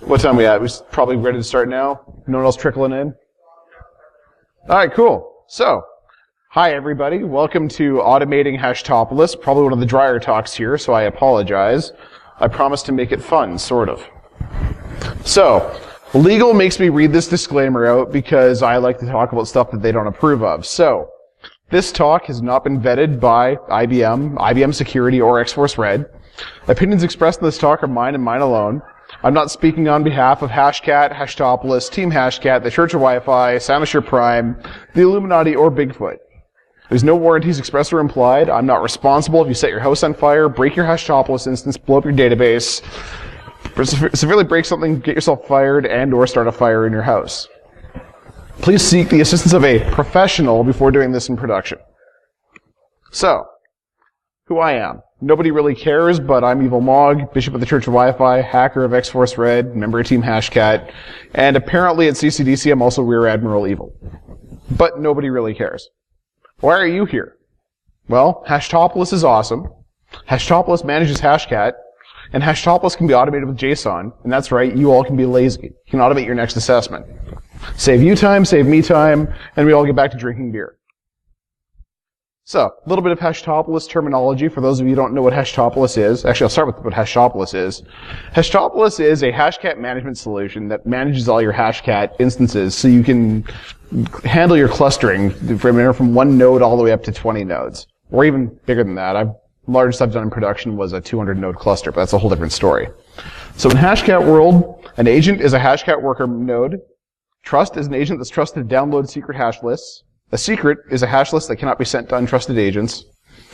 What time are we at? We're probably ready to start now? No one else trickling in? Alright, cool. So, hi everybody. Welcome to Automating Hashtopolis. Probably one of the drier talks here, so I apologize. I promise to make it fun, sort of. So, legal makes me read this disclaimer out because I like to talk about stuff that they don't approve of. So, this talk has not been vetted by IBM Security, or X-Force Red. Opinions expressed in this talk are mine and mine alone. I'm not speaking on behalf of Hashcat, Hashtopolis, Team Hashcat, the Church of Wi-Fi, SoundAssure Prime, the Illuminati, or Bigfoot. There's no warranties expressed or implied. I'm not responsible if you set your house on fire, break your Hashtopolis instance, blow up your database, severely break something, get yourself fired, and or start a fire in your house. Please seek the assistance of a professional before doing this in production. So, who I am. Nobody really cares, but I'm Evil Mog, Bishop of the Church of Wi-Fi, hacker of X-Force Red, member of Team Hashcat, and apparently at CCDC I'm also Rear Admiral Evil. But nobody really cares. Why are you here? Well, Hashtopolis is awesome. Hashtopolis manages Hashcat, and Hashtopolis can be automated with Json, and that's right, you all can be lazy. You can automate your next assessment. Save you time, save me time, and we all get back to drinking beer. So, a little bit of Hashtopolis terminology for those of you who don't know what Hashtopolis is. Actually, I'll start with what Hashtopolis is. Hashtopolis is a Hashcat management solution that manages all your Hashcat instances so you can handle your clustering from one node all the way up to 20 nodes. Or even bigger than that. Largest I've done in production was a 200 node cluster, but that's a whole different story. So in Hashcat world, an agent is a Hashcat worker node. Trust is an agent that's trusted to download secret hash lists. A secret is a hash list that cannot be sent to untrusted agents.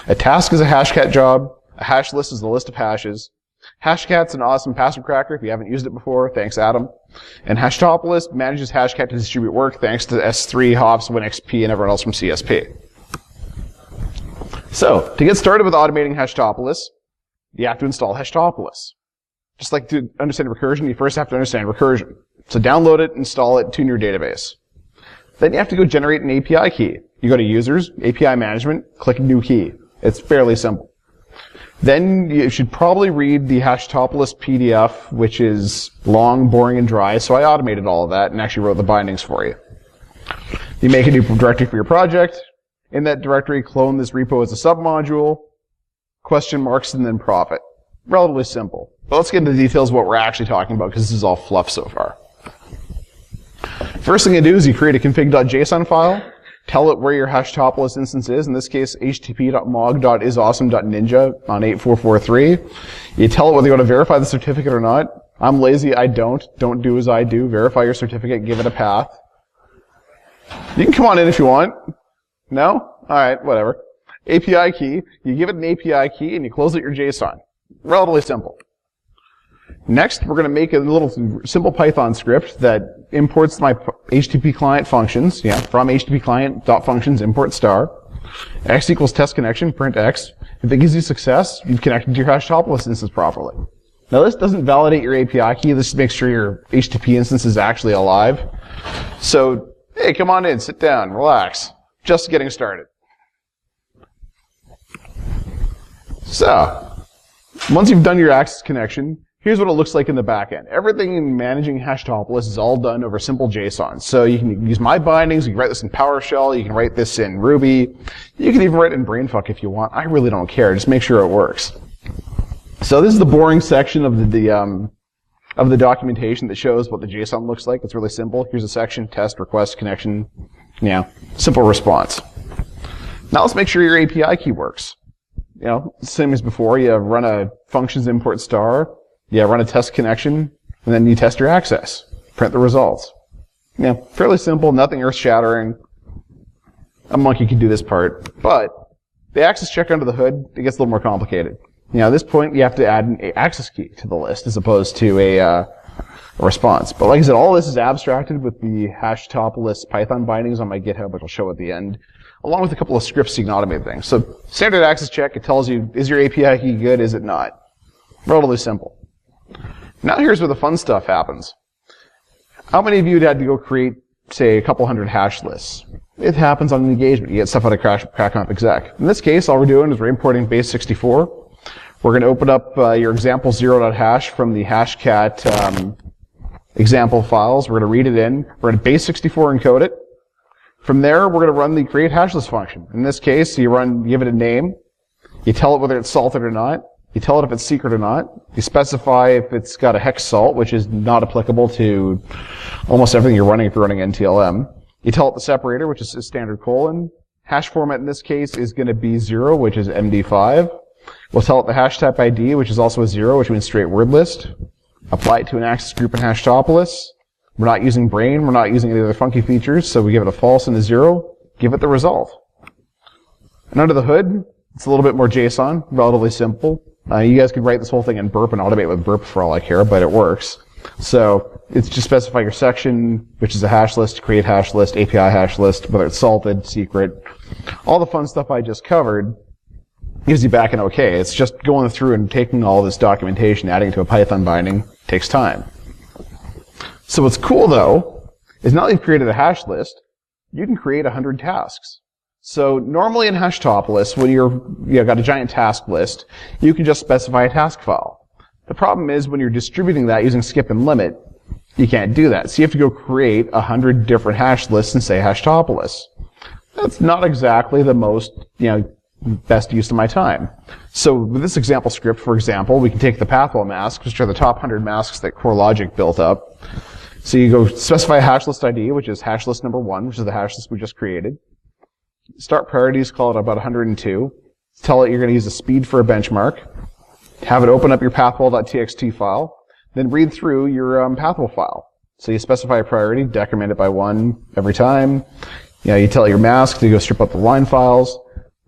A task is a Hashcat job. A hash list is the list of hashes. Hashcat's an awesome password cracker. If you haven't used it before, thanks Adam. And Hashtopolis manages Hashcat to distribute work thanks to S3, Hops, WinXP, and everyone else from CSP. So, to get started with automating Hashtopolis, you have to install Hashtopolis. Just like to understand recursion, you first have to understand recursion. So download it, install it, tune your database. Then you have to go generate an API key. You go to Users, API Management, click New Key. It's fairly simple. Then you should probably read the Hashtopolis PDF, which is long, boring, and dry, so I automated all of that and actually wrote the bindings for you. You make a new directory for your project. In that directory, clone this repo as a submodule, question marks, and then profit. Relatively simple. But let's get into the details of what we're actually talking about, because this is all fluff so far. First thing you do is you create a config.json file, tell it where your Hashtopolis instance is, in this case http://mog.isawesome.ninja on 8443. You tell it whether you want to verify the certificate or not. I'm lazy, I don't. Don't do as I do. Verify your certificate, give it a path. You can come on in if you want. No? Alright, whatever. API key, you give it an API key and you close out your JSON. Relatively simple. Next, we're going to make a little simple Python script that imports my HTTP client functions. From HTTP client.functions import star. X equals test connection, print X. If it gives you success, you've connected to your Hashtopolis instance properly. Now this doesn't validate your API key, this just makes sure your HTTP instance is actually alive. So, hey, come on in, sit down, relax. Just getting started. So, once you've done your access connection, here's what it looks like in the back end. Everything in managing Hashtopolis is all done over simple JSON. So you can use my bindings, you can write this in PowerShell, you can write this in Ruby, you can even write it in Brainfuck if you want. I really don't care, just make sure it works. So this is the boring section of the documentation that shows what the JSON looks like. It's really simple. Here's a section, test, request, connection, simple response. Now let's make sure your API key works. Same as before, you run a functions import star, you run a test connection, and then you test your access. Print the results. Fairly simple, nothing earth-shattering. A monkey can do this part. But the access check under the hood, it gets a little more complicated. At this point, you have to add an access key to the list as opposed to a response. But like I said, all this is abstracted with the Hashtopolis Python bindings on my GitHub, which I'll show at the end, along with a couple of scripts so you can automate things. So standard access check, it tells you, is your API key good, is it not? Relatively simple. Now here's where the fun stuff happens. How many of you had to go create, say, a couple hundred hash lists? It happens on an engagement. You get stuff out of crackmap exec. In this case, all we're doing is we're importing base 64. We're going to open up your example 0.hash from the Hashcat example files. We're going to read it in. We're going to base64 encode it. From there, we're going to run the create hash list function. In this case, you give it a name. You tell it whether it's salted or not. You tell it if it's secret or not. You specify if it's got a hex salt, which is not applicable to almost everything you're running if you're running NTLM. You tell it the separator, which is a standard colon. Hash format in this case is going to be 0, which is MD5. We'll tell it the hash type ID, which is also a 0, which means straight word list. Apply it to an access group in Hashtopolis. We're not using brain. We're not using any other funky features, so we give it a false and a 0. Give it the result. And under the hood, it's a little bit more JSON, relatively simple. You guys could write this whole thing in burp and automate with burp for all I care, but it works. So it's just specify your section, which is a hash list, create hash list, API hash list, whether it's salted, secret. All the fun stuff I just covered gives you back an OK. It's just going through and taking all this documentation, adding it to a Python binding, takes time. So what's cool, though, is now that you've created a hash list, you can create 100 tasks. So normally in Hashtopolis, when you've got a giant task list, you can just specify a task file. The problem is when you're distributing that using skip and limit, you can't do that. So you have to go create 100 different hash lists and say Hashtopolis. That's not exactly the most, best use of my time. So with this example script, for example, we can take the pathwell masks, which are the top 100 masks that CoreLogic built up. So you go specify a hash list ID, which is hash list number 1, which is the hash list we just created. Start priorities, call it about 102. Tell it you're going to use a speed for a benchmark. Have it open up your pathwell.txt file. Then read through your pathwell file. So you specify a priority, decrement it by 1 every time. You tell it your mask to go strip up the line files.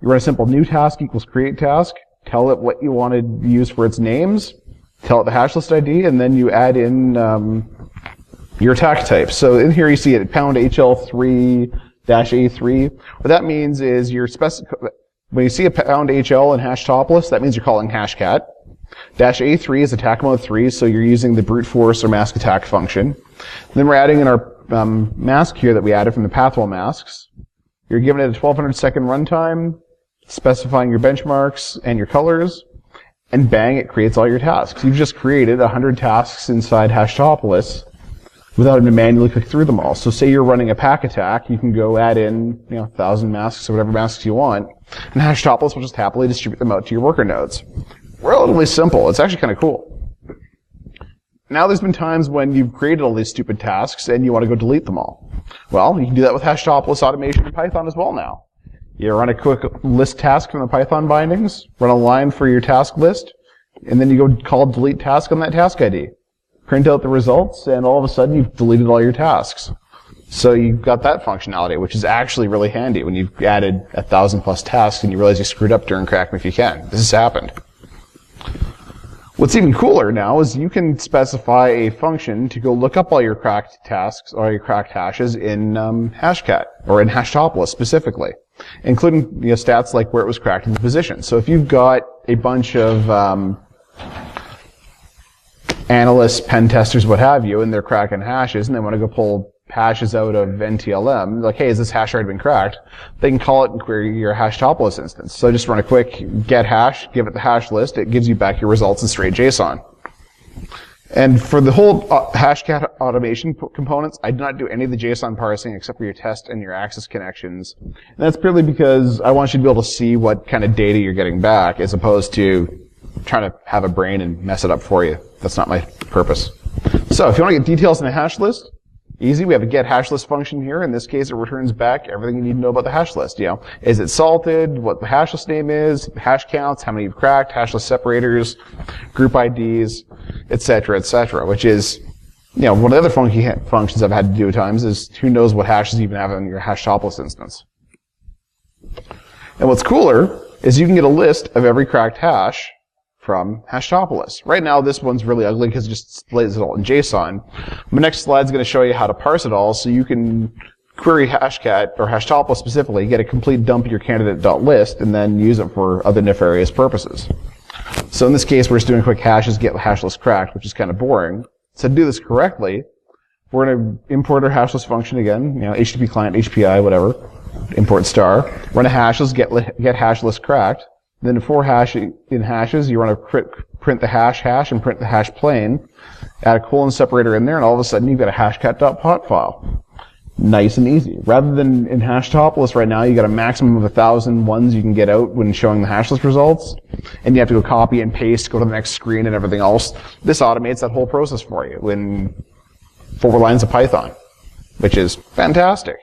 You run a simple new task equals create task. Tell it what you want to use for its names. Tell it the hash list ID, and then you add in your attack type. So in here you see it pound HL3 -A3. What that means is when you see a pound HL in Hashtopolis, that means you're calling hashcat. -A3 is attack mode 3, so you're using the brute force or mask attack function. And then we're adding in our mask here that we added from the pathwell masks. You're giving it a 1200 second runtime, specifying your benchmarks and your colors, and bang, it creates all your tasks. You've just created 100 tasks inside Hashtopolis without having to manually click through them all. So say you're running a pack attack, you can go add in 1,000 masks or whatever masks you want, and Hashtopolis will just happily distribute them out to your worker nodes. Relatively simple. It's actually kind of cool. Now there's been times when you've created all these stupid tasks and you want to go delete them all. Well, you can do that with Hashtopolis automation in Python as well now. You run a quick list task from the Python bindings, run a line for your task list, and then you go call delete task on that task ID. Print out the results, and all of a sudden you've deleted all your tasks. So you've got that functionality, which is actually really handy when you've added 1,000+ tasks and you realize you screwed up during Crack Me If You Can. This has happened. What's even cooler now is you can specify a function to go look up all your cracked tasks or your cracked hashes in Hashcat, or in Hashtopolis specifically, including stats like where it was cracked in the position. So if you've got a bunch of analysts, pen testers, what have you, and they're cracking hashes, and they want to go pull hashes out of NTLM, like, hey, has this hash already been cracked? They can call it and query your Hashtopolis instance. So just run a quick get hash, give it the hash list, it gives you back your results in straight JSON. And for the whole Hashcat automation components, I did not do any of the JSON parsing except for your test and your access connections. And that's purely because I want you to be able to see what kind of data you're getting back, as opposed to trying to have a brain and mess it up for you. That's not my purpose. So if you want to get details in a hash list, easy. We have a get hash list function here. In this case, it returns back everything you need to know about the hash list. Is it salted? What the hash list name is? Hash counts? How many you've cracked? Hash list separators? Group IDs? Etc. Etc. Which is, one of the other funky functions I've had to do at times is who knows what hashes you even have in your Hashtopolis instance. And what's cooler is you can get a list of every cracked hash from Hashtopolis. Right now, this one's really ugly because it just displays it all in JSON. My next slide is going to show you how to parse it all so you can query Hashcat, or Hashtopolis specifically, get a complete dump of your candidate.list, and then use it for other nefarious purposes. So in this case, we're just doing quick hashes, get hash list cracked, which is kind of boring. So to do this correctly, we're going to import our hash list function again, HTTP client, HPI, whatever, import star, run a hash list, get hash list cracked, Then for hash in hashes, you want to print the hash and print the hash plain, add a colon separator in there, and all of a sudden you've got a hashcat.pot file. Nice and easy. Rather than in Hashtopolis right now, you got a maximum of 1,000 ones you can get out when showing the hashless results, and you have to go copy and paste, go to the next screen and everything else. This automates that whole process for you in 4 lines of Python, which is fantastic.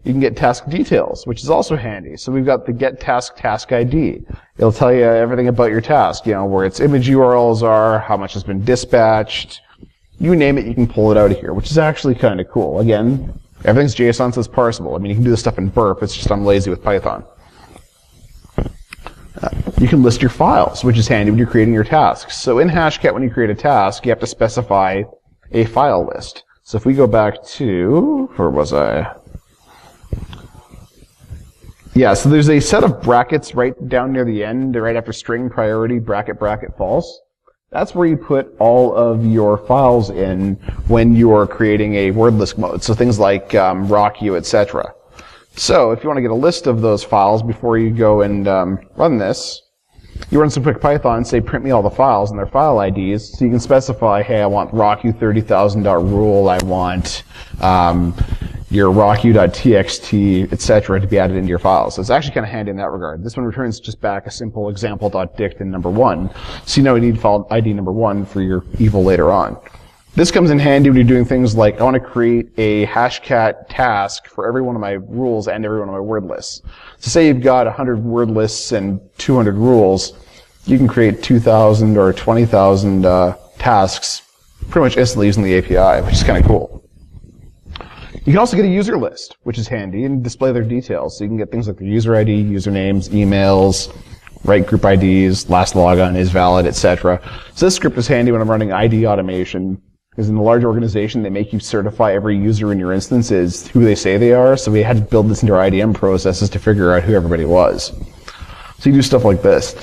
You can get task details, which is also handy. So we've got the get task ID. It'll tell you everything about your task, where its image URLs are, how much has been dispatched. You name it, you can pull it out of here, which is actually kind of cool. Again, everything's JSON, so it's parsable. I mean, you can do this stuff in burp, it's just I'm lazy with Python. You can list your files, which is handy when you're creating your tasks. So in Hashcat, when you create a task, you have to specify a file list. So if we go back to, where was I? Yeah, so there's a set of brackets right down near the end, right after string priority, bracket, false. That's where you put all of your files in when you are creating a wordless mode. So things like rocku, etc. So if you want to get a list of those files before you go and run this, you run some quick Python and say print me all the files and their file IDs. So you can specify, hey, I want rocku 30,000.rule, I want your rocku.txt, etc. to be added into your files. So it's actually kind of handy in that regard. This one returns just back a simple example.dict and number1. So you know you need file ID number1 for your evil later on. This comes in handy when you're doing things like, I want to create a hashcat task for every one of my rules and every one of my word lists. So say you've got 100 word lists and 200 rules, you can create 2,000 or 20,000 tasks pretty much instantly using the API, which is kind of cool. You can also get a user list, which is handy, and display their details. So you can get things like their user ID, usernames, emails, right group IDs, last logon is valid, etc. So this script is handy when I'm running ID automation, because in a large organization, they make you certify every user in your instance is who they say they are. So we had to build this into our IDM processes to figure out who everybody was. So you do stuff like this.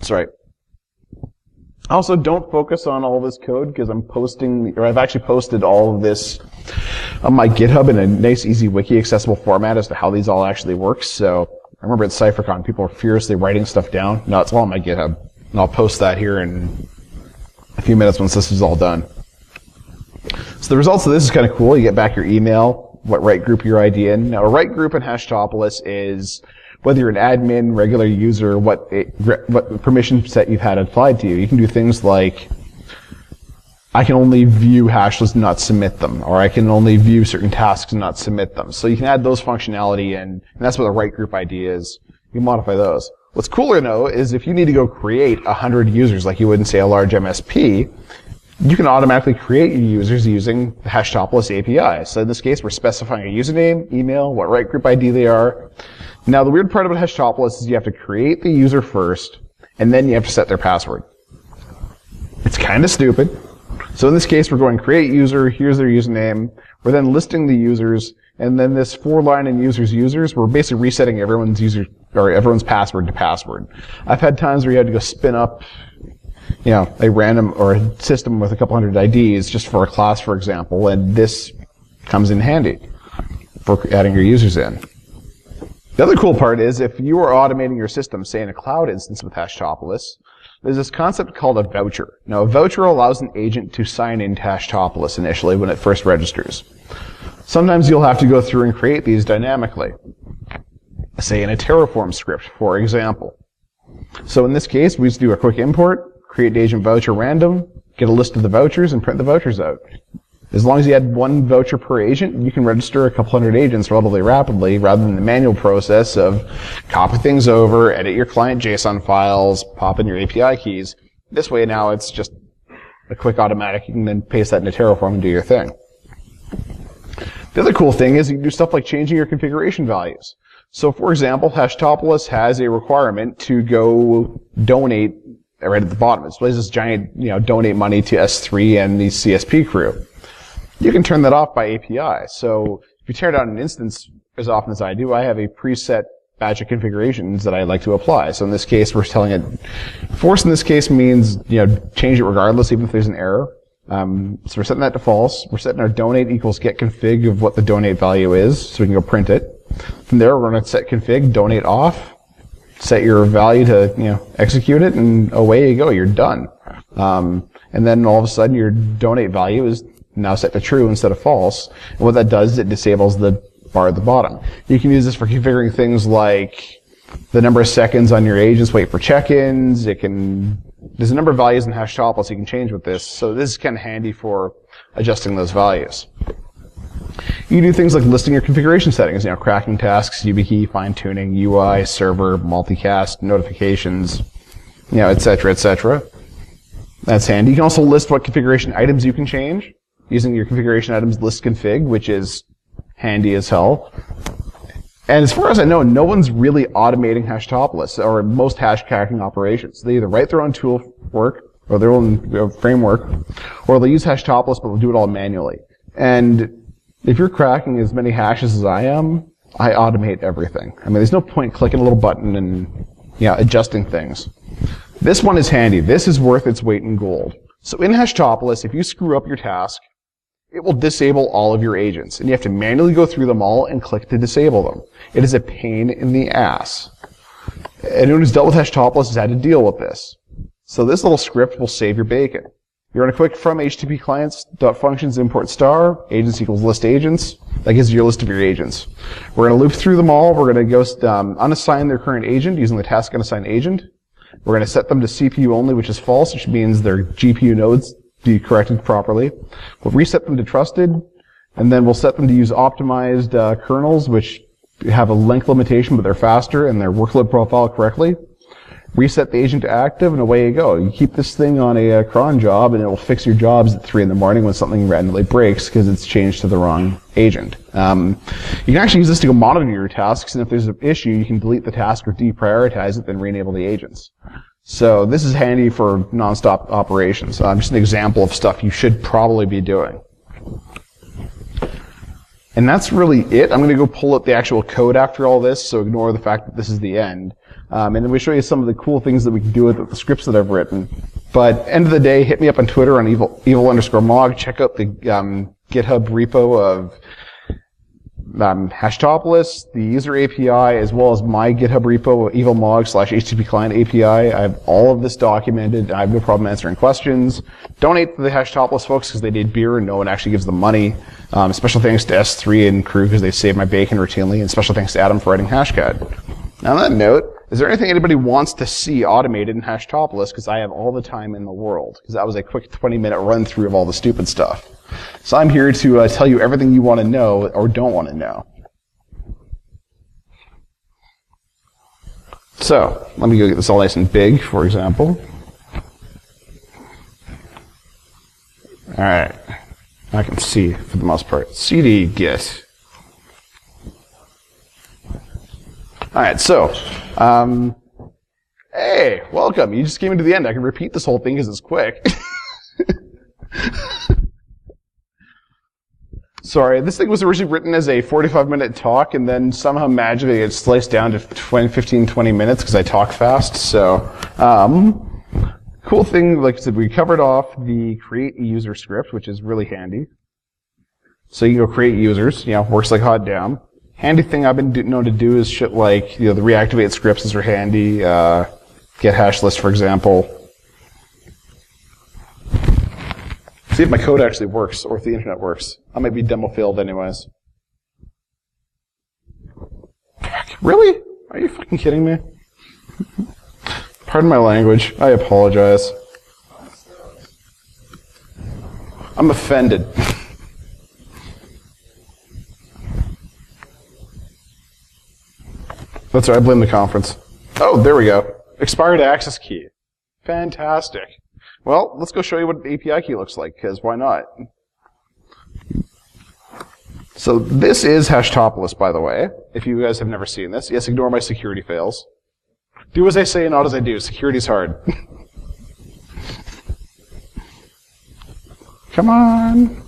Sorry. Also, don't focus on all this code because I've actually posted all of this on my GitHub in a nice, easy, wiki accessible format as to how these all actually work. So I remember at CypherCon, people were furiously writing stuff down. No, it's all on my GitHub, and I'll post that here in a few minutes once this is all done. So the results of this is kind of cool. You get back your email, what right group your ID in. Now, a right group in Hashtopolis is whether you're an admin, regular user, what permission set you've had applied to you. You can do things like, I can only view hash lists and not submit them, or I can only view certain tasks and not submit them. So you can add those functionality in, and that's what a right group ID is. You can modify those. What's cooler, though, is if you need to go create 100 users like you would in, say, a large MSP, you can automatically create your users using the Hashtopolis API. So in this case, we're specifying a username, email, what right group ID they are. Now, the weird part about Hashtopolis is you have to create the user first, and then you have to set their password. It's kind of stupid. So in this case, we're going create user, here's their username, we're then listing the users, and then this 4-line in users, we're basically resetting everyone's everyone's password to password. I've had times where you had to go spin up, a random or a system with a couple hundred IDs just for a class, for example, and this comes in handy for adding your users in. The other cool part is if you are automating your system, say in a cloud instance with Hashtopolis, there's this concept called a voucher. Now, a voucher allows an agent to sign into Hashtopolis initially when it first registers. Sometimes you'll have to go through and create these dynamically, say in a Terraform script, for example. So in this case, we just do a quick import, create agent voucher random, get a list of the vouchers, and print the vouchers out. As long as you add 1 voucher per agent, you can register a couple hundred agents relatively rapidly rather than the manual process of copy things over, edit your client JSON files, pop in your API keys. This way now it's just a quick automatic. You can then paste that into Terraform and do your thing. The other cool thing is you can do stuff like changing your configuration values. So for example, Hashtopolis has a requirement to go donate right at the bottom. It displays this giant, donate money to S3 and the CSP crew. You can turn that off by API. So if you tear down an instance as often as I do, I have a preset batch of configurations that I like to apply. So in this case, we're telling it, force in this case means, change it regardless, even if there's an error. So we're setting that to false. We're setting our donate equals get config of what the donate value is, so we can go print it. From there, we're going to set config, donate off, set your value to execute it, and away you go. You're done. And then all of a sudden, your donate value is now set to true instead of false. And what that does is it disables the bar at the bottom. You can use this for configuring things like the number of seconds on your agents wait for check-ins. There's a number of values in Hashtopolis you can change with this, so this is kind of handy for adjusting those values. You can do things like listing your configuration settings, cracking tasks, YubiKey, fine-tuning, UI, server, multicast, notifications, etc., etc. That's handy. You can also list what configuration items you can change using your configuration items list config, which is handy as hell. And as far as I know, no one's really automating Hashtopolis or most hash cracking operations. They either write their own tool work or their own framework, or they'll use Hashtopolis, but they'll do it all manually. And if you're cracking as many hashes as I am, I automate everything. I mean, there's no point clicking a little button and adjusting things. This one is handy. This is worth its weight in gold. So in Hashtopolis, if you screw up your task, it will disable all of your agents, and you have to manually go through them all and click to disable them. It is a pain in the ass. Anyone who's dealt with Hashtopolis has had to deal with this. So this little script will save your bacon. You're going to click from HTTP clients.functions import star, agents equals list agents. That gives you your list of your agents. We're going to loop through them all. We're going to go unassign their current agent using the task unassign agent. We're going to set them to CPU only, which is false, which means their GPU nodes be corrected properly. We'll reset them to trusted, and then we'll set them to use optimized kernels, which have a length limitation, but they're faster, and their workload profile correctly. Reset the agent to active, and away you go. You keep this thing on a cron job, and it will fix your jobs at 3 in the morning when something randomly breaks because it's changed to the wrong agent. You can actually use this to go monitor your tasks, and if there's an issue, you can delete the task or deprioritize it, then re-enable the agents. So this is handy for non-stop operations. Just an example of stuff you should probably be doing. And that's really it. I'm going to go pull up the actual code after all this, so ignore the fact that this is the end. And then we'll show you some of the cool things that we can do with the scripts that I've written. But end of the day, hit me up on Twitter on evil_mog. Check out the GitHub repo of Hashtopolis, the user API, as well as my GitHub repo, evilmog/HTTP client API. I have all of this documented. I have no problem answering questions. Donate to the Hashtopolis folks because they need beer and no one actually gives them money. Special thanks to S3 and crew because they save my bacon routinely. And special thanks to Adam for writing Hashcat. Now, on that note, is there anything anybody wants to see automated in Hashtopolis? Because I have all the time in the world. Because that was a quick 20-minute run-through of all the stupid stuff. So I'm here to tell you everything you want to know or don't want to know. So let me go get this all nice and big, for example. All right. I can see for the most part. cd git. All right, so, hey, welcome. You just came into the end. I can repeat this whole thing because it's quick. Sorry, this thing was originally written as a 45-minute talk, and then somehow magically it sliced down to 15, 20 minutes because I talk fast. So, cool thing, like I said, we covered off the create a user script, which is really handy. So you can go create users, works like hot damn. Handy thing I've been known to do is shit like, the reactivate scripts are handy, get hash list, for example. See if my code actually works, or if the internet works. I might be demo failed anyways. Really? Are you fucking kidding me? Pardon my language. I apologize. I'm offended. That's right, I blame the conference. Oh, there we go. Expired access key. Fantastic. Well, let's go show you what the API key looks like, because why not? So this is Hashtopolis, by the way, if you guys have never seen this. Yes, ignore my security fails. Do as I say, not as I do. Security's hard. Come on.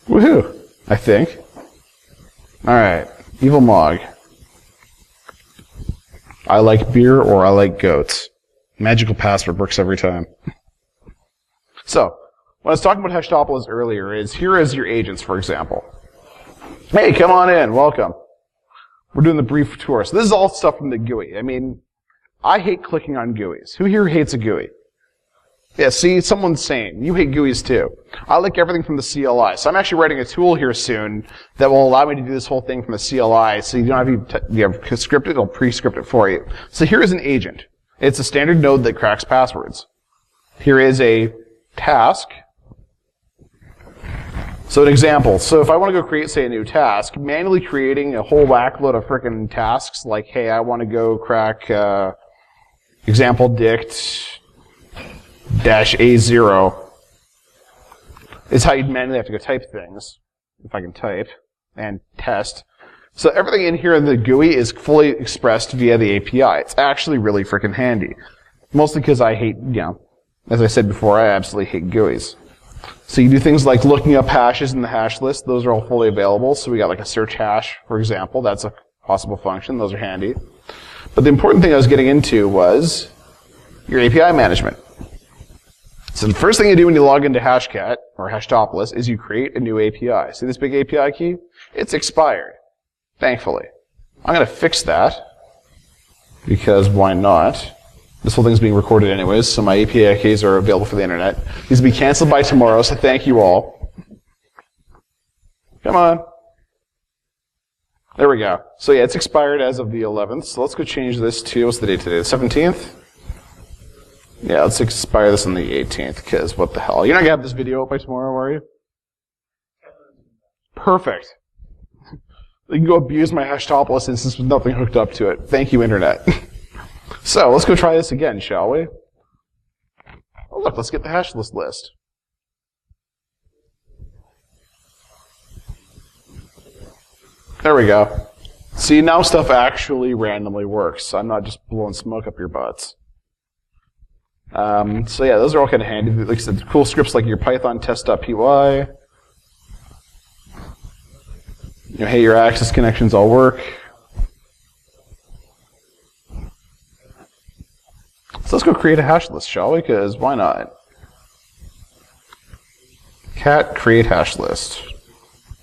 Woohoo, I think. Alright, Evil Mog. I like beer or I like goats. Magical password works every time. So, when I was talking about Hashtopolis earlier, here is your agents, for example. Hey, come on in. Welcome. We're doing the brief tour. So this is all stuff from the GUI. I mean, I hate clicking on GUIs. Who here hates a GUI? Yeah, see, someone's saying, you hate GUIs too. I like everything from the CLI. So I'm actually writing a tool here soon that will allow me to do this whole thing from the CLI. So you don't have to, you have script it, it'll pre-script it for you. So here is an agent. It's a standard node that cracks passwords. Here is a task. So an example. So if I want to go create, say, a new task, manually creating a whole whack load of frickin' tasks, like, hey, I want to go crack example dict -A0 is how you'd manually have to go type things, if I can type, and test. So everything in here in the GUI is fully expressed via the API. It's actually really frickin' handy. Mostly because I hate, as I said before, I absolutely hate GUIs. So you do things like looking up hashes in the hash list. Those are all fully available. So we got like a search hash, for example. That's a possible function. Those are handy. But the important thing I was getting into was your API management. So the first thing you do when you log into Hashcat, or Hashtopolis, is you create a new API. See this big API key? It's expired, thankfully. I'm going to fix that, because why not? This whole thing's being recorded anyways, so my API keys are available for the internet. These will be canceled by tomorrow, so thank you all. Come on. There we go. So yeah, it's expired as of the 11th, so let's go change this to, what's the date today, the 17th? Yeah, let's expire this on the 18th, because what the hell? You're not going to have this video up by tomorrow, are you? Perfect. You can go abuse my Hashtopolis instance with nothing hooked up to it. Thank you, Internet. So, let's go try this again, shall we? Oh, look, let's get the hash list. There we go. See, now stuff actually randomly works. I'm not just blowing smoke up your butts. So yeah, those are all kind of handy. Like I said, cool scripts like your Python test.py. Hey, your access connections all work. So let's go create a hash list, shall we? Because why not? Cat create hash list.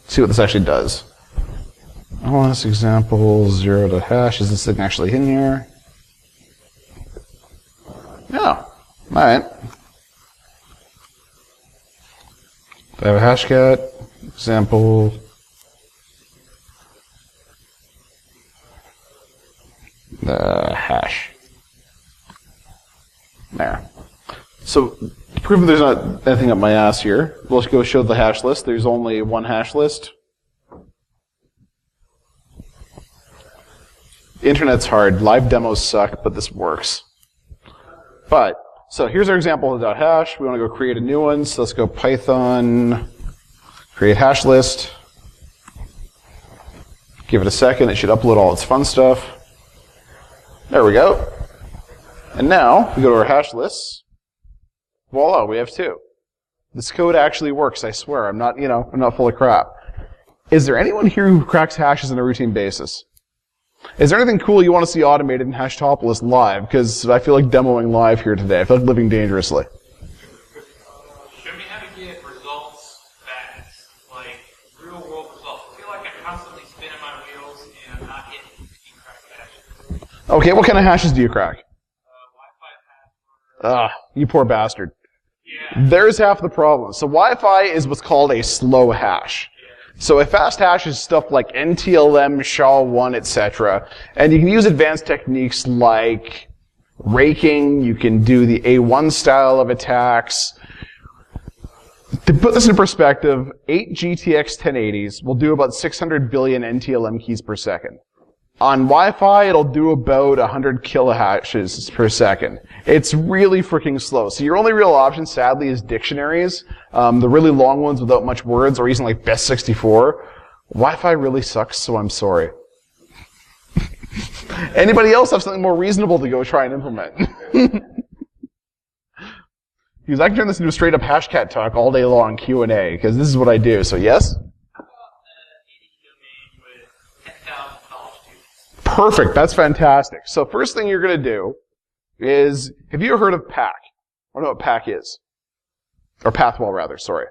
See what this actually does. LS example 0.hash. Is this thing actually in here? Yeah. Alright. I have a hashcat example. The hash. There. So, to prove there's not anything up my ass here, we'll go show the hash list. There's only one hash list. The internet's hard. Live demos suck, but this works. But, so here's our example of .hash. We want to go create a new one, so let's go Python, create hash list. Give it a second. It should upload all its fun stuff. There we go. And now, we go to our hash lists. Voila, we have two. This code actually works, I swear. I'm not full of crap. Is there anyone here who cracks hashes on a routine basis? Is there anything cool you want to see automated in Hashtopolis live? Because I feel like demoing live here today. I feel like living dangerously. Show me how to get results fast, like real-world results. I feel like I'm constantly spinning my wheels and I'm not hitting any cracked hashes. Okay, what kind of hashes do you crack? Wi-Fi password. You poor bastard. Yeah. There's half the problem. So Wi-Fi is what's called a slow hash. So a fast hash is stuff like NTLM, SHA-1, etc. And you can use advanced techniques like raking. You can do the A1 style of attacks. To put this in perspective, 8 GTX 1080s will do about 600 billion NTLM keys per second. On Wi-Fi, it'll do about 100 kilohashes per second. It's really freaking slow. So your only real option, sadly, is dictionaries. The really long ones without much words, or using like Best64. Wi-Fi really sucks, so I'm sorry. Anybody else have something more reasonable to go try and implement? Because I can turn this into a straight-up Hashcat talk all day long, Q&A, because this is what I do. So yes? Perfect. That's fantastic. So first thing you're going to do is, have you ever heard of PAC? I don't know what PAC is. Or Pathwell, rather. Sorry.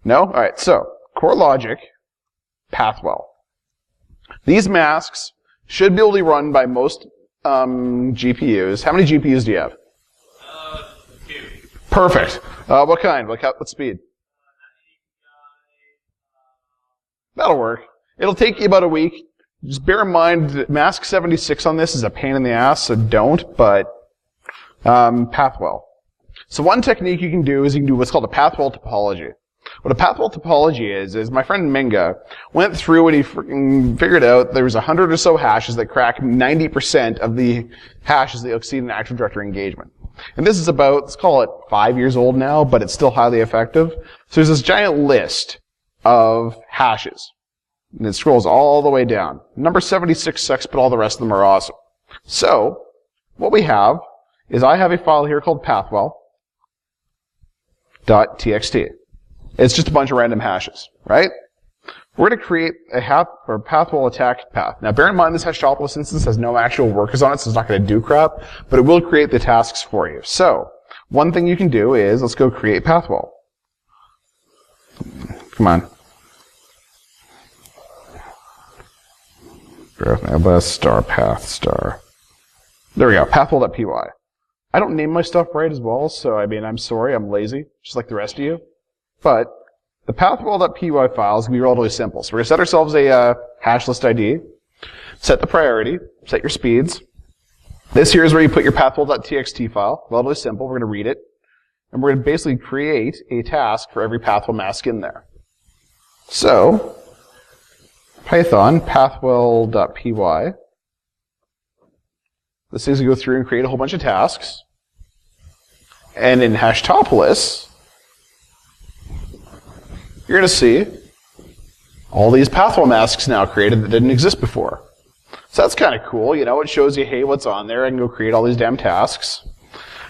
No? All right. So, core logic Pathwell. These masks should be able to be run by most GPUs. How many GPUs do you have? 2. Perfect. What kind? What speed? That'll work. It'll take you about a week. Just bear in mind that mask 76 on this is a pain in the ass, so don't, but Pathwell. So one technique you can do is you can do what's called a Pathwell topology. What a Pathwell topology is my friend Minga went through and he figured out there was 100 or so hashes that crack 90% of the hashes that you'll see in an Active Directory engagement. And this is about, let's call it 5 years old now, but it's still highly effective. So there's this giant list of hashes. And it scrolls all the way down. Number 76 sucks, but all the rest of them are awesome. So, what we have is I have a file here called pathwell.txt. It's just a bunch of random hashes, right? We're going to create a Pathwell attack path. Now, bear in mind this Hashtopolis instance has no actual workers on it, so it's not going to do crap, but it will create the tasks for you. So, one thing you can do is, let's go create Pathwell. Come on. Graph star path star. There we go, pathwell.py. I don't name my stuff right as well, so I'm sorry, I'm lazy, just like the rest of you. But the pathwell.py file is going to be relatively simple. So we're going to set ourselves a hash list ID, set the priority, set your speeds. This here is where you put your pathwell.txt file, relatively simple, we're going to read it. And we're going to basically create a task for every pathwell mask in there. So, Python pathwell.py. This is going to go through and create a whole bunch of tasks. And in Hashtopolis, you're going to see all these pathwell masks now created that didn't exist before. So that's kind of cool. You know, it shows you, hey, what's on there. I can go create all these damn tasks.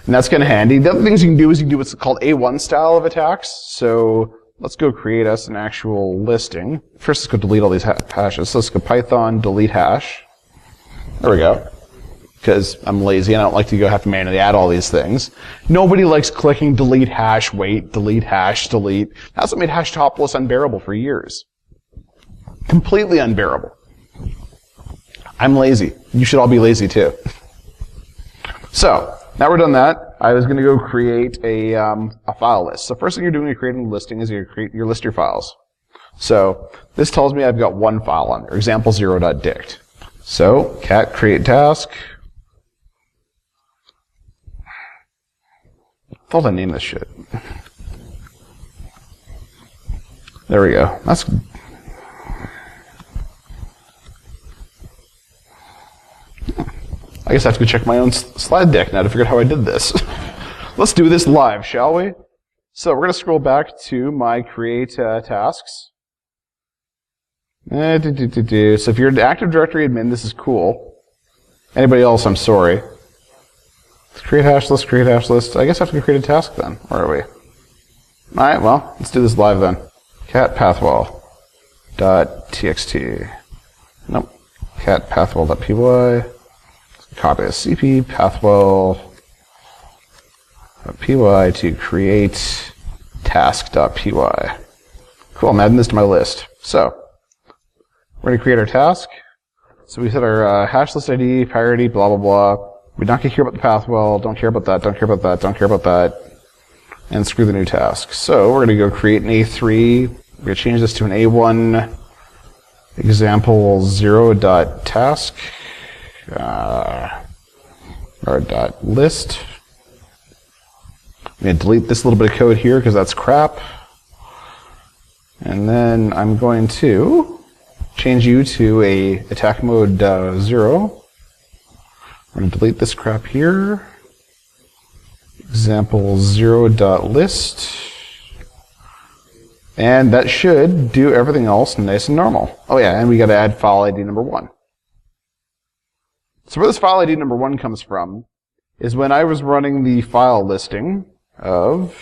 And that's kind of handy. The other things you can do is you can do what's called A1 style of attacks. So let's go create us an actual listing. First, let's go delete all these hashes. So let's go Python delete hash. There we go. Because I'm lazy and I don't like to have to manually add all these things. Nobody likes clicking delete hash, wait, delete hash, delete. That's what made Hashtopolis unbearable for years. Completely unbearable. I'm lazy. You should all be lazy too. So, now we're done that, I was going to go create a file list. So first thing you're doing when you're creating a listing is you create your list your files. So this tells me I've got one file on there, example0.dict. So cat create task. I thought I named this shit. There we go. That's I guess I have to go check my own slide deck now to figure out how I did this. Let's do this live, shall we? So we're going to scroll back to my create tasks. So if you're an Active Directory admin, this is cool. Anybody else, I'm sorry. Let's create hash list, create hash list. I guess I have to create a task then. Where are we? Alright, well, let's do this live then. Cat pathwell.txt. Nope. Cat pathwell.py. Copy the CP pathwell.py to create task.py. Cool, I'm adding this to my list. So, we're going to create our task. So we set our hash list ID, priority, blah, blah, blah. We don't care about the pathwell, don't care about that, don't care about that, don't care about that. And screw the new task. So we're going to go create an A3. We're going to change this to an A1 example0.task. Or .list. I'm going to delete this little bit of code here because that's crap. And then I'm going to change you to a attack mode 0. I'm going to delete this crap here. Example0.list. And that should do everything else nice and normal. Oh yeah, and we got to add file ID number 1. So where this file ID number 1 comes from is when I was running the file listing of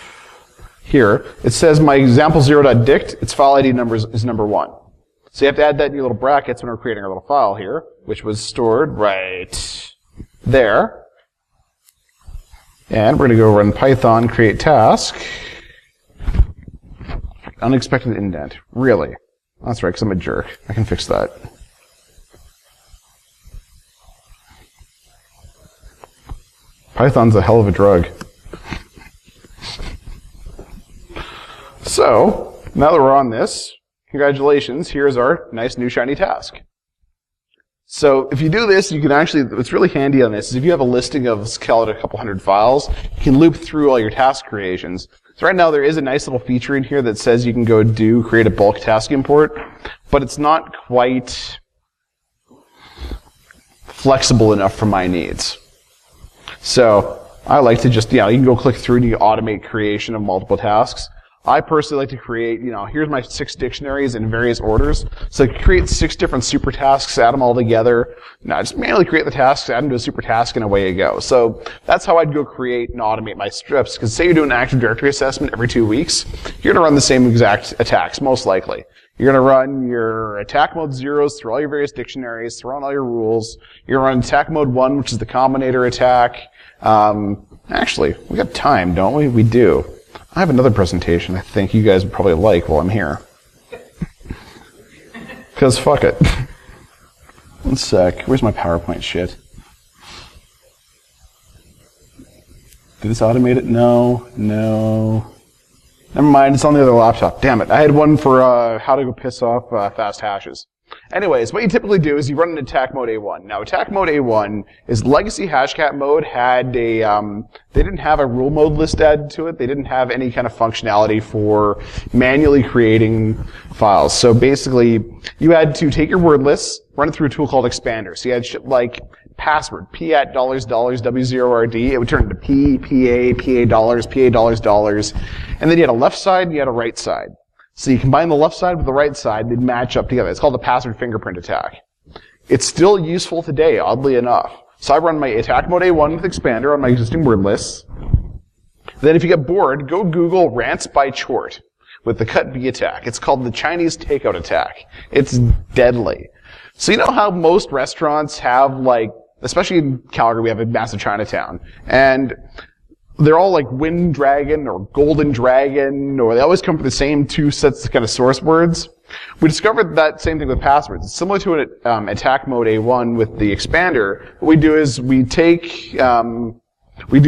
here, it says my example0.dict, its file ID number is number 1. So you have to add that in your little brackets when we're creating our little file here, which was stored right there. And we're going to go run Python create task. Unexpected indent. Really? That's right, because I'm a jerk. I can fix that. Python's a hell of a drug. So, now that we're on this, congratulations, here's our nice new shiny task. So, if you do this, you can actually, what's really handy on this is if you have a listing of, let's call it a couple hundred files, you can loop through all your task creations. So right now there is a nice little feature in here that says you can go create a bulk task import, but it's not quite flexible enough for my needs. So, I like to just, you can go click through and you automate creation of multiple tasks. I personally like to create, here's my 6 dictionaries in various orders. So I create 6 different super tasks, add them all together. Now just manually create the tasks, add them to a super task, and away you go. So that's how I'd go create and automate my scripts. Because say you're doing an Active Directory assessment every 2 weeks, you're going to run the same exact attacks, most likely. You're going to run your attack mode 0s through all your various dictionaries, throw on all your rules. You're going to run attack mode 1, which is the combinator attack. Actually, we got time, don't we? We do. I have another presentation I think you guys would probably like while I'm here. Because fuck it. One sec. Where's my PowerPoint shit? Did this automate it? No. Never mind, it's on the other laptop. Damn it. I had one for how to go piss off fast hashes. Anyways, what you typically do is you run an attack mode A1. Now, attack mode A1 is legacy Hashcat mode had a, they didn't have a rule mode list added to it. They didn't have any kind of functionality for manually creating files. So basically, you had to take your word lists, run it through a tool called Expander. So you had shit like password, P at $, W0RD. It would turn into P, PA dollars, dollars. And then you had a left side and you had a right side. So you combine the left side with the right side, they'd match up together. It's called the password fingerprint attack. It's still useful today, oddly enough. So I run my attack mode A1 with Expander on my existing word lists. Then if you get bored, go Google rants by Chort with the cut B attack. It's called the Chinese takeout attack. It's deadly. So you know how most restaurants have especially in Calgary, we have a massive Chinatown. And they're all like Wind Dragon or Golden Dragon, or they always come from the same 2 sets of kind of source words. We discovered that same thing with passwords. It's similar to an attack mode A1 with the Expander. What we do is we do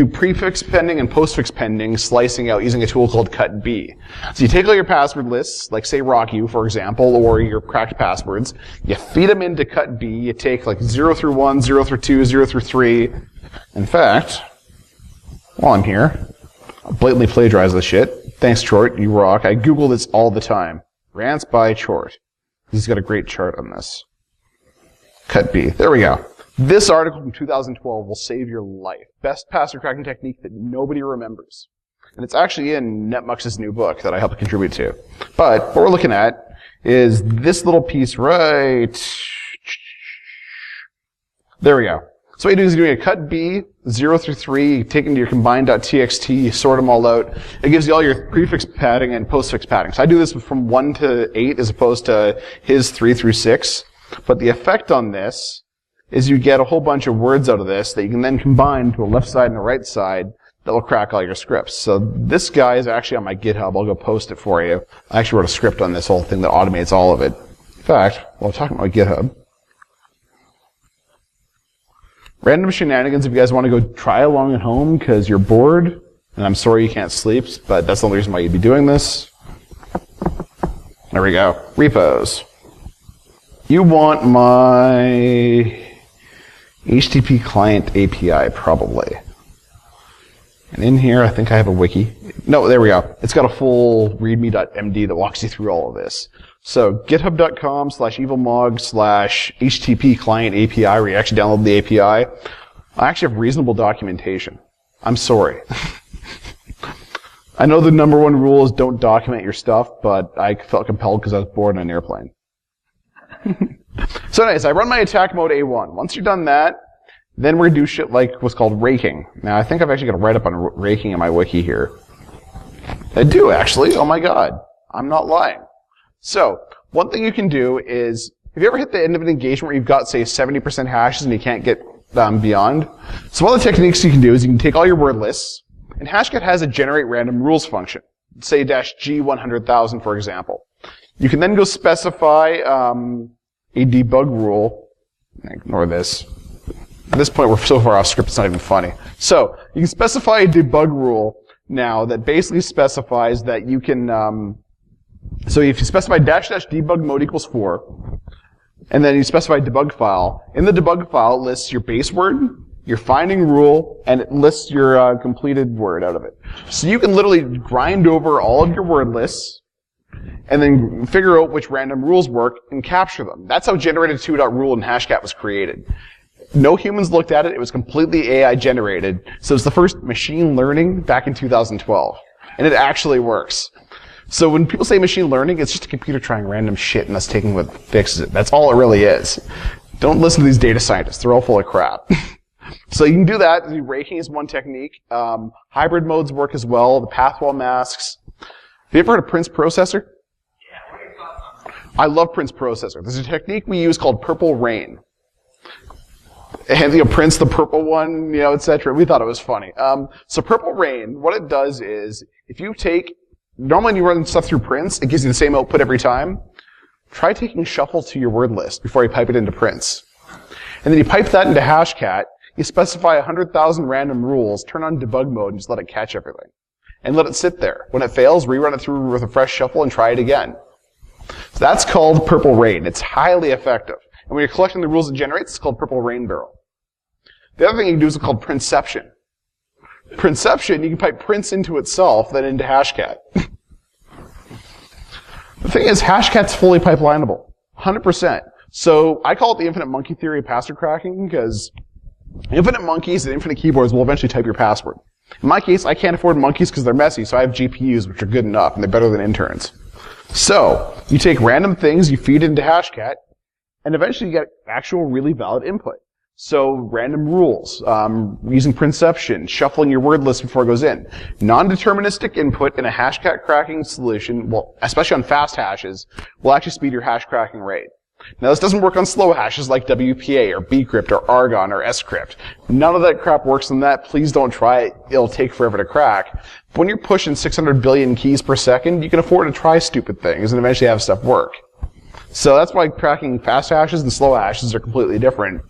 prefix pending and postfix pending slicing out using a tool called cut B. So you take all your password lists, like say Rock for example, or your cracked passwords, you feed them into cut B, you take 0 through 1, 0 through 2, 0 through 3. In fact, while I'm here, I'll blatantly plagiarize this shit. Thanks, Chort, you rock. I Google this all the time. Rants by Chort. He's got a great chart on this. Cut B. There we go. This article from 2012 will save your life. Best password cracking technique that nobody remembers. And it's actually in NetMux's new book that I helped contribute to. But what we're looking at is this little piece right. There we go. So what you do is you're doing a cut B, 0 through 3, you take into your combine.txt, you sort them all out. It gives you all your prefix padding and postfix padding. So I do this from 1 to 8 as opposed to his 3 through 6. But the effect on this is you get a whole bunch of words out of this that you can then combine to a left side and a right side that will crack all your scripts. So this guy is actually on my GitHub. I'll go post it for you. I actually wrote a script on this whole thing that automates all of it. In fact, while I'm talking about GitHub, random shenanigans if you guys want to go try along at home because you're bored, and I'm sorry you can't sleep, but that's the only reason why you'd be doing this. There we go. Repos. You want my HTTP client API, probably. And in here, I think I have a wiki. No, there we go. It's got a full readme.md that walks you through all of this. So github.com/evilmog/HTTP client API, where you actually download the API. I actually have reasonable documentation. I'm sorry. I know the number 1 rule is don't document your stuff, but I felt compelled because I was bored on an airplane. So anyways, I run my attack mode A1. Once you're done that, then we're going to do shit like what's called raking. Now, I think I've actually got a write-up on raking in my wiki here. I do, actually. Oh my god. I'm not lying. So, one thing you can do is, have you ever hit the end of an engagement where you've got, say, 70% hashes and you can't get beyond? So one of the techniques you can do is you can take all your word lists, and Hashcat has a generate random rules function. Say -G100,000, for example. You can then go specify a debug rule. Ignore this. At this point, we're so far off script, it's not even funny. So, you can specify a debug rule now that basically specifies that you can, so if you specify --debug mode equals 4, and then you specify debug file, in the debug file it lists your base word, your finding rule, and it lists your completed word out of it. So you can literally grind over all of your word lists, and then figure out which random rules work and capture them. That's how generated2.rule in Hashcat was created. No humans looked at it. It was completely AI generated. So it's the first machine learning back in 2012. And it actually works. So when people say machine learning, it's just a computer trying random shit and us taking what fixes it. That's all it really is. Don't listen to these data scientists. They're all full of crap. So you can do that. Raking is one technique. Hybrid modes work as well. The path wall masks. Have you ever heard of Prince Processor? Yeah, what are your thoughts on that? I love Prince Processor. There's a technique we use called Purple Rain. And, Prince, the purple one, etc. We thought it was funny. So Purple Rain, what it does is, if you take, normally when you run stuff through Prince, it gives you the same output every time. Try taking shuffle to your word list before you pipe it into Prince. And then you pipe that into Hashcat, you specify 100,000 random rules, turn on debug mode, and just let it catch everything. And let it sit there. When it fails, rerun it through with a fresh shuffle and try it again. So that's called Purple Rain. It's highly effective. And when you're collecting the rules it generates, it's called Purple Rain Barrel. The other thing you can do is called Princeception. Princeception, you can pipe Prince into itself, then into Hashcat. The thing is, Hashcat's fully pipelinable. 100%. So I call it the infinite monkey theory of password cracking, because infinite monkeys and infinite keyboards will eventually type your password. In my case, I can't afford monkeys because they're messy, so I have GPUs, which are good enough, and they're better than interns. So, you take random things, you feed into Hashcat, and eventually you get actual really valid input. So, random rules, using Princeception, shuffling your word list before it goes in. Non-deterministic input in a Hashcat cracking solution, well, especially on fast hashes, will actually speed your hash cracking rate. Now, this doesn't work on slow hashes like WPA or bcrypt or Argon or scrypt. None of that crap works on that. Please don't try it. It'll take forever to crack. But when you're pushing 600 billion keys per second, you can afford to try stupid things and eventually have stuff work. So that's why cracking fast hashes and slow hashes are completely different.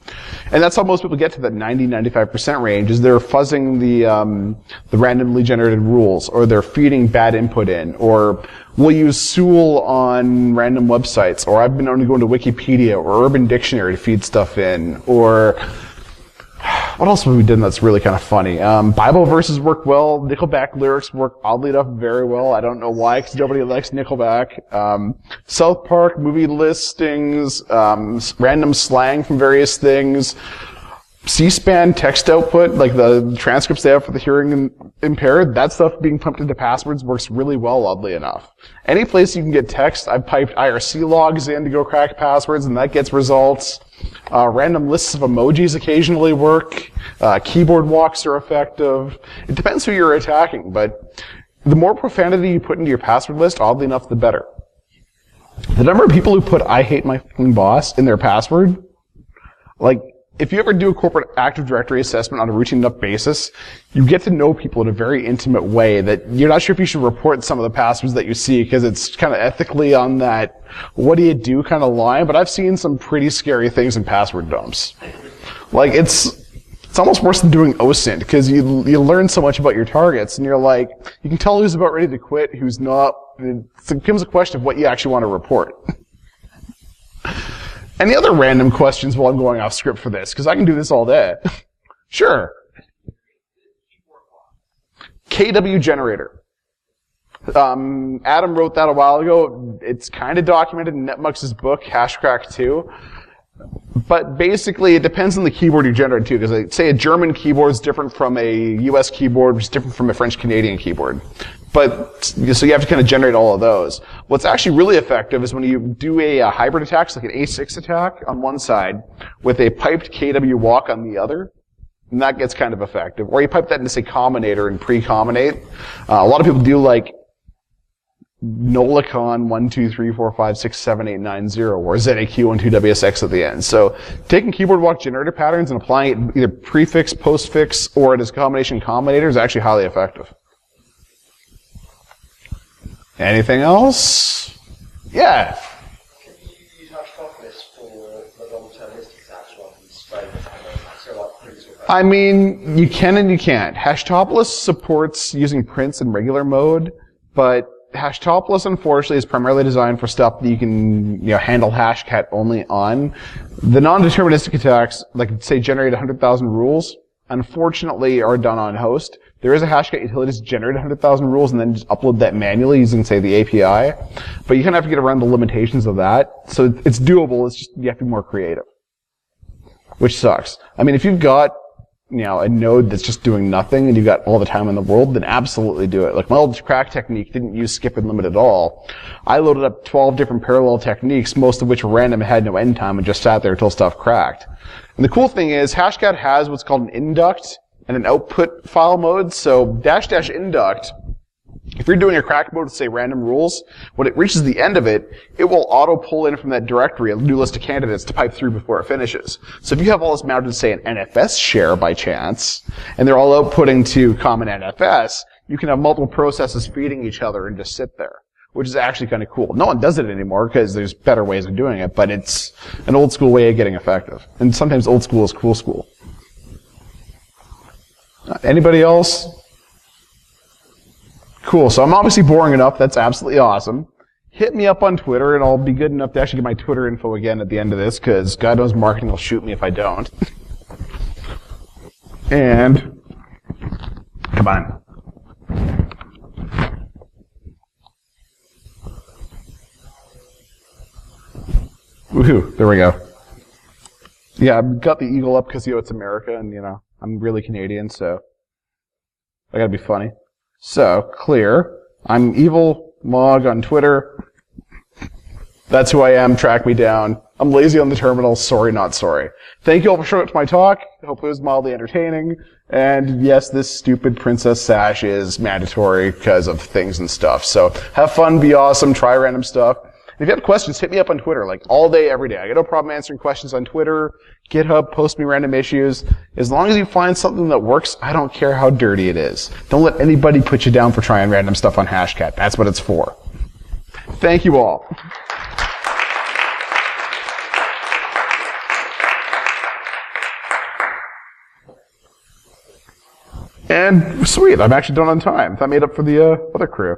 And that's how most people get to that 90-95% range, is they're fuzzing the randomly generated rules, or they're feeding bad input in, or we'll use Sewell on random websites, or I've been known to go into Wikipedia or Urban Dictionary to feed stuff in, or what else have we done that's really kind of funny? Bible verses work well. Nickelback lyrics work, oddly enough, very well. I don't know why, because nobody likes Nickelback. South Park movie listings, random slang from various things. C-SPAN text output, like the transcripts they have for the hearing impaired, that stuff being pumped into passwords works really well, oddly enough. Any place you can get text, I've piped IRC logs in to go crack passwords, and that gets results. Random lists of emojis occasionally work. Keyboard walks are effective. It depends who you're attacking, but the more profanity you put into your password list, oddly enough, the better. The number of people who put "I hate my fucking boss" in their password, like, if you ever do a corporate Active Directory assessment on a routine enough basis, you get to know people in a very intimate way that you're not sure if you should report some of the passwords that you see, because it's kind of ethically on that what do you do kind of line, but I've seen some pretty scary things in password dumps. Like, it's almost worse than doing OSINT, because you learn so much about your targets, and you're like, you can tell who's about ready to quit, who's not. It becomes a question of what you actually want to report. Any other random questions while I'm going off script for this? Because I can do this all day. Sure. KW generator. Adam wrote that a while ago. It's kind of documented in NetMux's book, Hashcrack 2. But basically, it depends on the keyboard you generate to. Because, like, say, a German keyboard is different from a US keyboard, which is different from a French-Canadian keyboard. But, so you have to kind of generate all of those. What's actually really effective is when you do a hybrid attack, so like an A6 attack on one side, with a piped KW walk on the other, and that gets kind of effective. Or you pipe that into, say, Combinator and pre-combinate. A lot of people do, like, NolaCon 1, 2, 3, 4, 5, 6, 7, 8, 9, 0, or ZAQ 1, 2, WSX at the end. So, taking keyboard walk generator patterns and applying it either prefix, postfix, or as a combination combinator is actually highly effective. Anything else? Yeah. Can you use Hashtopolis for the non-deterministic attacks rather than straight attacks? So like previous attacks? I mean, you can and you can't. Hashtopolis supports using prints in regular mode, but Hashtopolis, unfortunately, is primarily designed for stuff that you can, handle hashcat only on. The non-deterministic attacks, like say generate 100,000 rules, unfortunately are done on host. There is a hashcat utility to generate 100,000 rules and then just upload that manually using, say, the API. But you kind of have to get around the limitations of that. So it's doable, it's just you have to be more creative. Which sucks. I mean, if you've got a node that's just doing nothing and you've got all the time in the world, then absolutely do it. Like my old crack technique didn't use skip and limit at all. I loaded up 12 different parallel techniques, most of which were random and had no end time and just sat there until stuff cracked. And the cool thing is Hashcat has what's called an induct and an output file mode. So -- induct, if you're doing a crack mode with, say, random rules, when it reaches the end of it, it will auto-pull in from that directory a new list of candidates to pipe through before it finishes. So if you have all this mounted, say, an NFS share by chance, and they're all outputting to common NFS, you can have multiple processes feeding each other and just sit there, which is actually kind of cool. No one does it anymore because there's better ways of doing it, but it's an old school way of getting effective. And sometimes old school is cool school. Anybody else? Cool, so I'm obviously boring enough. That's absolutely awesome. Hit me up on Twitter, and I'll be good enough to actually get my Twitter info again at the end of this, because God knows marketing will shoot me if I don't. And, come on. Woohoo, there we go. Yeah, I've got the eagle up because, it's America, and, I'm really Canadian, so I gotta be funny. So, clear. I'm Evil Mog on Twitter. That's who I am. Track me down. I'm lazy on the terminal. Sorry, not sorry. Thank you all for showing up to my talk. I hope it was mildly entertaining. And yes, this stupid princess sash is mandatory because of things and stuff. So, have fun, be awesome, try random stuff. If you have questions, hit me up on Twitter, like all day, every day. I got no problem answering questions on Twitter, GitHub, post me random issues. As long as you find something that works, I don't care how dirty it is. Don't let anybody put you down for trying random stuff on Hashcat. That's what it's for. Thank you all. And sweet, I'm actually done on time. That made up for the other crew.